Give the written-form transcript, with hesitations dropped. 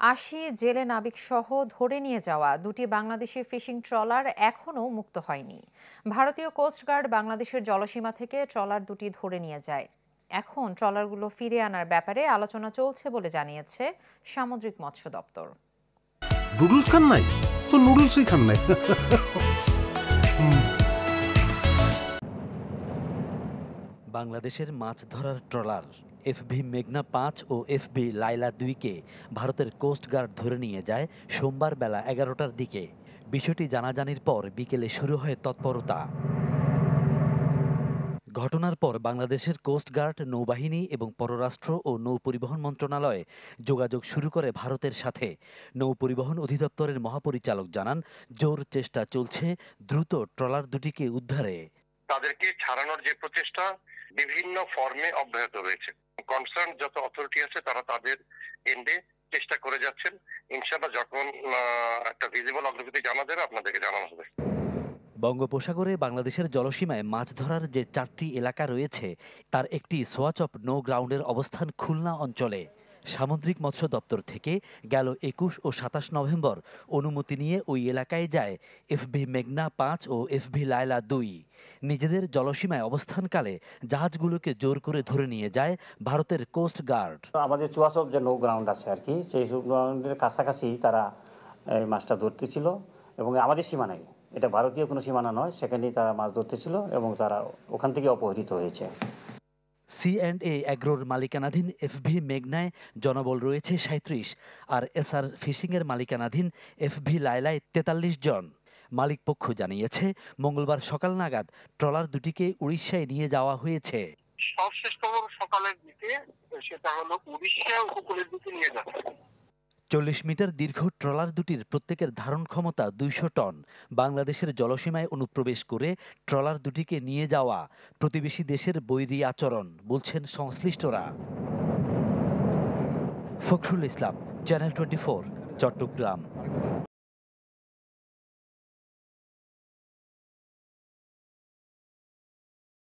৮০ জেলে নাবিকসহ ধরে নিয়ে যাওয়া দুটি বাংলাদেশি ফিশিং ট্রলার এখনও মুক্ত হয়নি। ভারতীয় কোস্টগার্ড বাংলাদেশের জলসীমা থেকে ট্রলার দুটি ধরে নিয়ে যায়। এখন ট্রলারগুলো ফিরিয়ে আনার ব্যাপারে আলোচনা চলছে বলে জানিয়েছে সামুদ্রিক মৎস্য দপ্তর। নুডলস খান নাই তো নুডলসই খান নাই। বাংলাদেশের মাছ ধরার ট্রলার এফবি মেঘনা ৫ ও এফবি লায়লা ২কে ভারতের কোস্টগার্ড ধরে নিয়ে যায় সোমবার বেলা ১১টার দিকে। বিষয়টি জানাজানির পর বিকেলে শুরু হয় তৎপরতা। ঘটনার পর বাংলাদেশের কোস্টগার্ড, নৌবাহিনী এবং পররাষ্ট্র ও নৌপরিবহন মন্ত্রণালয় যোগাযোগ শুরু করে ভারতের সাথে। নৌপরিবহন অধিদপ্তরের মহাপরিচালক জানান, জোর চেষ্টা চলছে দ্রুত ট্রলার দুটিকে উদ্ধারে। তাদেরকে ছাড়ানোর যে প্রচেষ্টা বিভিন্ন ফর্মে অব্যাহত রয়েছে। কনসার্ন যত অথরিটি আছে তারা তাদের এন্ডে চেষ্টা করে যাচ্ছেন। ইনশাআল্লাহ যখন একটা ভিজিবল অগ্রগতি জানা যাবে আপনাদেরকে জানানো হবে। বঙ্গোপসাগরে বাংলাদেশের জলসীমায় মাছ ধরার যে ৪টি এলাকা রয়েছে তার একটি সোয়াচপ নো গ্রাউন্ডের অবস্থান খুলনা অঞ্চলে। সামুদ্রিক মৎস্য দপ্তর থেকে গেল ২১ ও ২৭ নভেম্বর অনুমতি নিয়ে ওই এলাকায় যায় এফবি মেঘনা ৫ ও এফবি লায়লা ২। নিজেদের জলসীমায় অবস্থানকালে জাহাজগুলোকে জোর করে ধরে নিয়ে যায় ভারতের কোস্ট গার্ড। আমাদের চুয়াচপ যে নো গ্রাউন্ড আছে আর কি, সেই গ্রাউন্ডের কাছাকাছি তারা মাছটা ধরতে ছিল এবং আমাদের সীমানায়, এটা ভারতীয় কোনো সীমানা নয়, সেখানেই তারা মাছ ধরতে ছিল এবং তারা ওখান থেকে অপহৃত হয়েছে। C&A অ্যাগ্রোর মালিকানাধীন এফবি মেঘনায় জনবল রয়েছে ৩৭ আর এসআর ফিশিংয়ের মালিকানাধীন এফবি লায়লায় ৪৩ জন। মালিকপক্ষ জানিয়েছে মঙ্গলবার সকাল নাগাদ ট্রলার দুটিকে উড়িষ্যায় নিয়ে যাওয়া হয়েছে। সর্বশেষ খবর সকালের দিকে, সেটা হলো উড়িষ্যা উপকূলের দিকে নিয়ে যাচ্ছে। ৪০ মিটার দীর্ঘ ট্রলার দুটির প্রত্যেকের ধারণ ক্ষমতা ২০০ টন। বাংলাদেশের জলসীমায় অনুপ্রবেশ করে ট্রলার দুটিকে নিয়ে যাওয়া প্রতিবেশী দেশের বৈরী আচরণ বলছেন সংশ্লিষ্টরা। ফখরুল ইসলাম, চ্যানেল 24, চট্টগ্রাম।